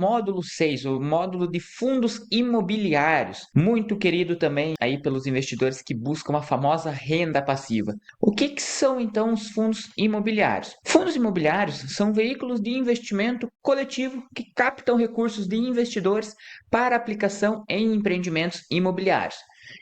Módulo 6, o módulo de fundos imobiliários, muito querido também aí pelos investidores que buscam a famosa renda passiva. O que são então os fundos imobiliários? Fundos imobiliários são veículos de investimento coletivo que captam recursos de investidores para aplicação em empreendimentos imobiliários.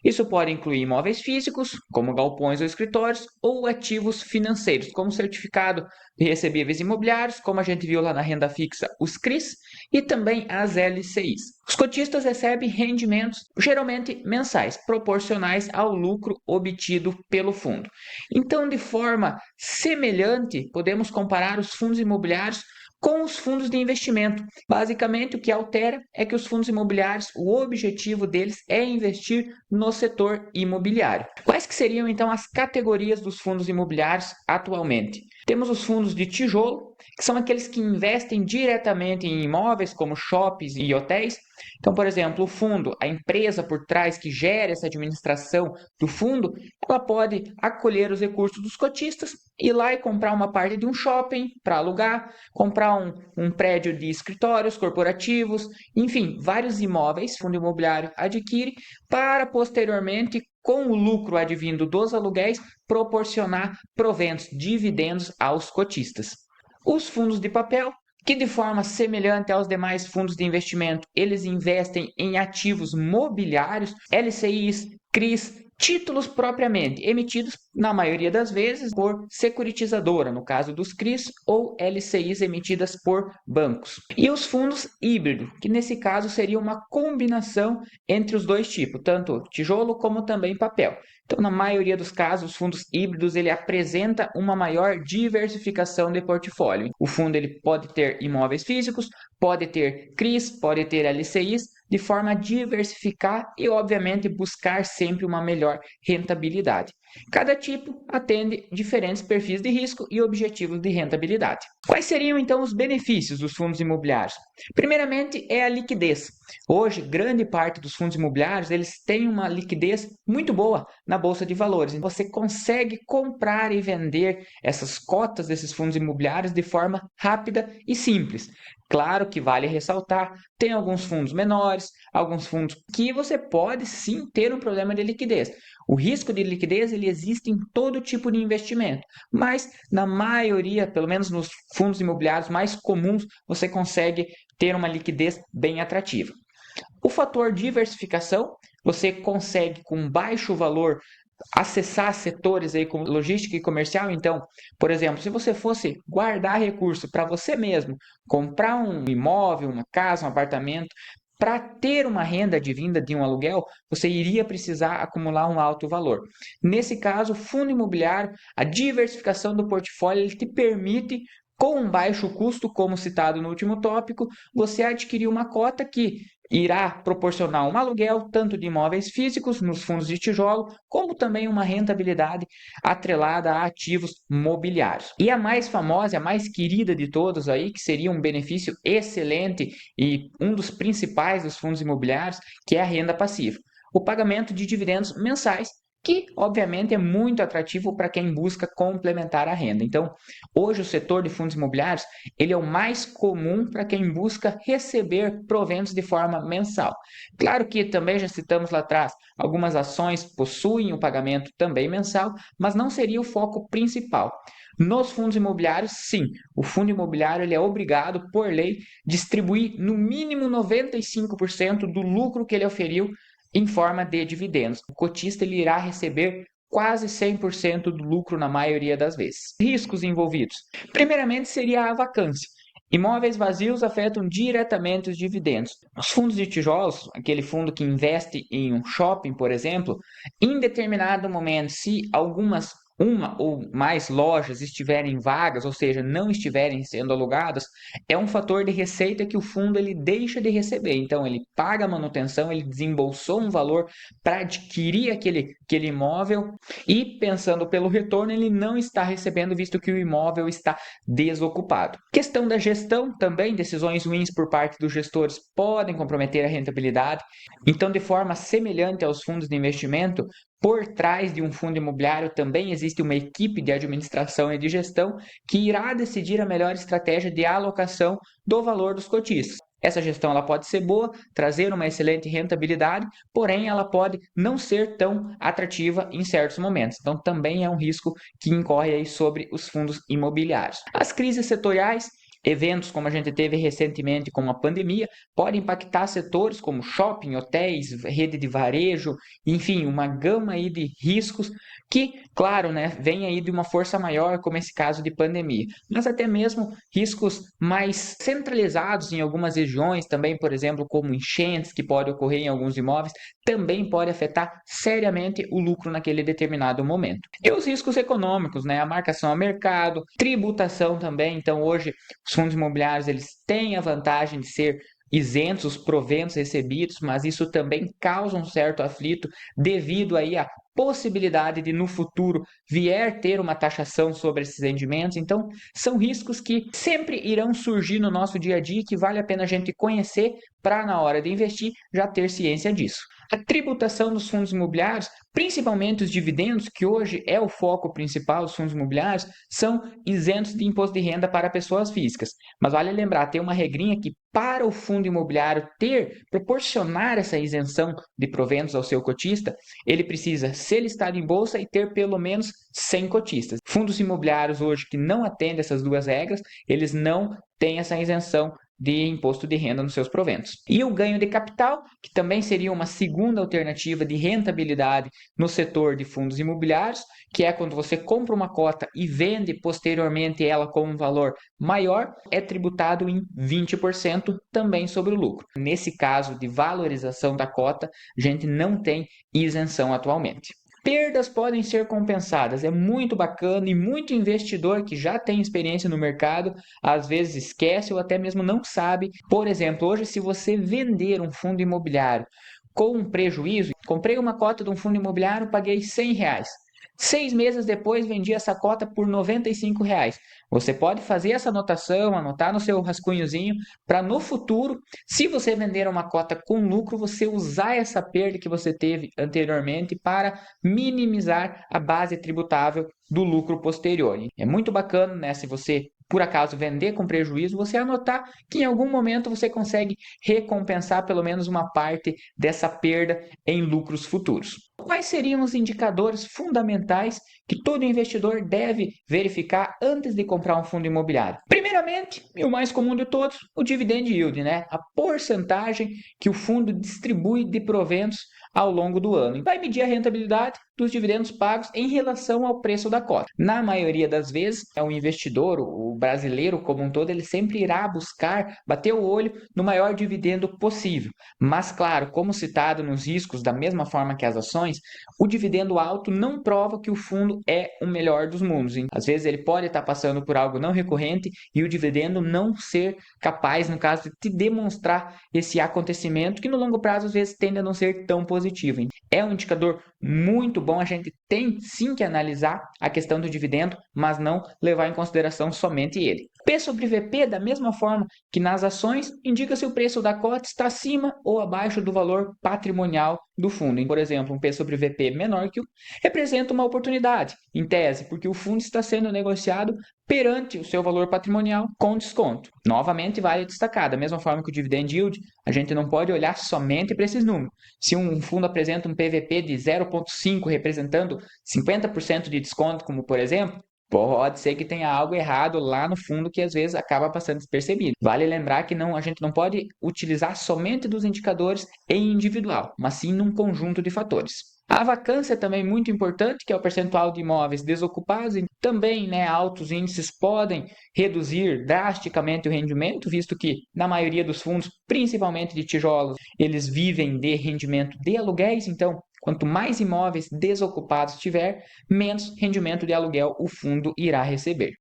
Isso pode incluir imóveis físicos, como galpões ou escritórios, ou ativos financeiros, como certificado de recebíveis imobiliários, como a gente viu lá na renda fixa, os CRIs, e também as LCIs. Os cotistas recebem rendimentos, geralmente mensais, proporcionais ao lucro obtido pelo fundo. Então, de forma semelhante, podemos comparar os fundos imobiliários com os fundos de investimento. Basicamente, o que altera é que os fundos imobiliários, o objetivo deles é investir no setor imobiliário. Quais que seriam então as categorias dos fundos imobiliários atualmente? Temos os fundos de tijolo, que são aqueles que investem diretamente em imóveis como shoppings e hotéis. Então, por exemplo, o fundo, a empresa por trás que gera essa administração do fundo, ela pode acolher os recursos dos cotistas, ir lá e comprar uma parte de um shopping para alugar, comprar um prédio de escritórios corporativos, enfim, vários imóveis, o fundo imobiliário adquire para posteriormente, com o lucro advindo dos aluguéis, proporcionar proventos, dividendos aos cotistas. Os fundos de papel, que de forma semelhante aos demais fundos de investimento, eles investem em ativos mobiliários, LCIs, CRIs, títulos propriamente, emitidos na maioria das vezes por securitizadora, no caso dos CRIs, ou LCIs emitidas por bancos. E os fundos híbridos, que nesse caso seria uma combinação entre os dois tipos, tanto tijolo como também papel. Então, na maioria dos casos, os fundos híbridos ele apresenta uma maior diversificação de portfólio. O fundo ele pode ter imóveis físicos, pode ter CRIs, pode ter LCIs, de forma a diversificar e, obviamente, buscar sempre uma melhor rentabilidade. Cada tipo atende diferentes perfis de risco e objetivos de rentabilidade. Quais seriam então os benefícios dos fundos imobiliários? Primeiramente é a liquidez. Hoje, grande parte dos fundos imobiliários eles têm uma liquidez muito boa na bolsa de valores. Você consegue comprar e vender essas cotas desses fundos imobiliários de forma rápida e simples. Claro que vale ressaltar, tem alguns fundos menores, alguns fundos que você pode sim ter um problema de liquidez. O risco de liquidez ele existe em todo tipo de investimento, mas na maioria, pelo menos nos fundos imobiliários mais comuns, você consegue ter uma liquidez bem atrativa. O fator diversificação, você consegue com baixo valor acessar setores aí como logística e comercial. Então, por exemplo, se você fosse guardar recurso para você mesmo, comprar um imóvel, uma casa, um apartamento, para ter uma renda advinda de um aluguel, você iria precisar acumular um alto valor. Nesse caso, o fundo imobiliário, a diversificação do portfólio, ele te permite com um baixo custo, como citado no último tópico, você adquirir uma cota que irá proporcionar um aluguel tanto de imóveis físicos nos fundos de tijolo, como também uma rentabilidade atrelada a ativos mobiliários. E a mais famosa, a mais querida de todos aí, que seria um benefício excelente e um dos principais dos fundos imobiliários, que é a renda passiva. O pagamento de dividendos mensais que obviamente é muito atrativo para quem busca complementar a renda. Então, hoje o setor de fundos imobiliários, ele é o mais comum para quem busca receber proventos de forma mensal. Claro que também já citamos lá atrás, algumas ações possuem o pagamento também mensal, mas não seria o foco principal. Nos fundos imobiliários, sim, o fundo imobiliário ele é obrigado, por lei, distribuir no mínimo 95% do lucro que ele oferiu em forma de dividendos. O cotista ele irá receber quase 100% do lucro na maioria das vezes. Riscos envolvidos. Primeiramente seria a vacância. Imóveis vazios afetam diretamente os dividendos. Os fundos de tijolos, aquele fundo que investe em um shopping, por exemplo, em determinado momento, se uma ou mais lojas estiverem vagas, ou seja, não estiverem sendo alugadas, é um fator de receita que o fundo ele deixa de receber. Então, ele paga a manutenção, ele desembolsou um valor para adquirir aquele imóvel e, pensando pelo retorno, ele não está recebendo, visto que o imóvel está desocupado. Questão da gestão também, decisões ruins por parte dos gestores podem comprometer a rentabilidade. Então, de forma semelhante aos fundos de investimento, por trás de um fundo imobiliário também existe uma equipe de administração e de gestão que irá decidir a melhor estratégia de alocação do valor dos cotistas. Essa gestão ela pode ser boa, trazer uma excelente rentabilidade, porém ela pode não ser tão atrativa em certos momentos. Então também é um risco que incorre aí sobre os fundos imobiliários. As crises setoriais, eventos como a gente teve recentemente com a pandemia, podem impactar setores como shopping, hotéis, rede de varejo, enfim, uma gama aí de riscos que, claro, né, vem aí de uma força maior, como esse caso de pandemia, mas até mesmo riscos mais centralizados em algumas regiões, também, por exemplo, como enchentes que podem ocorrer em alguns imóveis, também pode afetar seriamente o lucro naquele determinado momento. E os riscos econômicos, né, a marcação a mercado, tributação também, então hoje os fundos imobiliários eles têm a vantagem de ser isentos os proventos recebidos, mas isso também causa um certo aflito devido aí à possibilidade de no futuro vier ter uma taxação sobre esses rendimentos. Então, são riscos que sempre irão surgir no nosso dia a dia que vale a pena a gente conhecer para na hora de investir já ter ciência disso. A tributação dos fundos imobiliários, principalmente os dividendos, que hoje é o foco principal dos fundos imobiliários, são isentos de imposto de renda para pessoas físicas. Mas vale lembrar, tem uma regrinha que para o fundo imobiliário proporcionar essa isenção de proventos ao seu cotista, ele precisa ser listado em bolsa e ter pelo menos 100 cotistas. Fundos imobiliários hoje que não atendem essas duas regras, eles não têm essa isenção de imposto de renda nos seus proventos. E o ganho de capital, que também seria uma segunda alternativa de rentabilidade no setor de fundos imobiliários, que é quando você compra uma cota e vende posteriormente ela com um valor maior, é tributado em 20% também sobre o lucro. Nesse caso de valorização da cota, a gente não tem isenção atualmente. Perdas podem ser compensadas, é muito bacana e muito investidor que já tem experiência no mercado, às vezes esquece ou até mesmo não sabe. Por exemplo, hoje se você vender um fundo imobiliário com um prejuízo, comprei uma cota de um fundo imobiliário, paguei R$ 100. 6 meses depois vendi essa cota por R$ 95. Você pode fazer essa anotação, anotar no seu rascunhozinho, para no futuro, se você vender uma cota com lucro, você usar essa perda que você teve anteriormente para minimizar a base tributável do lucro posterior. É muito bacana, né? Se você por acaso vender com prejuízo, você anotar que em algum momento você consegue recompensar pelo menos uma parte dessa perda em lucros futuros. Quais seriam os indicadores fundamentais que todo investidor deve verificar antes de comprar um fundo imobiliário? Primeiramente, e o mais comum de todos, o dividend yield, né? A porcentagem que o fundo distribui de proventos ao longo do ano. E vai medir a rentabilidade dos dividendos pagos em relação ao preço da cota. Na maioria das vezes, o investidor, o brasileiro como um todo, ele sempre irá buscar bater o olho no maior dividendo possível. Mas, claro, como citado nos riscos, da mesma forma que as ações, o dividendo alto não prova que o fundo é o melhor dos mundos. Às vezes ele pode estar passando por algo não recorrente e o dividendo não ser capaz, no caso, de te demonstrar esse acontecimento que no longo prazo às vezes tende a não ser tão positivo. É um indicador muito bom, a gente tem sim que analisar a questão do dividendo, mas não levar em consideração somente ele. P sobre VP, da mesma forma que nas ações, indica se o preço da cota está acima ou abaixo do valor patrimonial do fundo. Por exemplo, um P sobre VP menor que o representa uma oportunidade, em tese, porque o fundo está sendo negociado perante o seu valor patrimonial com desconto. Novamente, vale destacar, da mesma forma que o dividend yield, a gente não pode olhar somente para esses números. Se um fundo apresenta um PVP de 0,5 representando 50% de desconto, como por exemplo, pode ser que tenha algo errado lá no fundo que às vezes acaba passando despercebido. Vale lembrar que a gente não pode utilizar somente dos indicadores em individual, mas sim num conjunto de fatores. A vacância é também muito importante, que é o percentual de imóveis desocupados. E também, né, altos índices podem reduzir drasticamente o rendimento, visto que na maioria dos fundos, principalmente de tijolos, eles vivem de rendimento de aluguéis. Então, quanto mais imóveis desocupados tiver, menos rendimento de aluguel o fundo irá receber.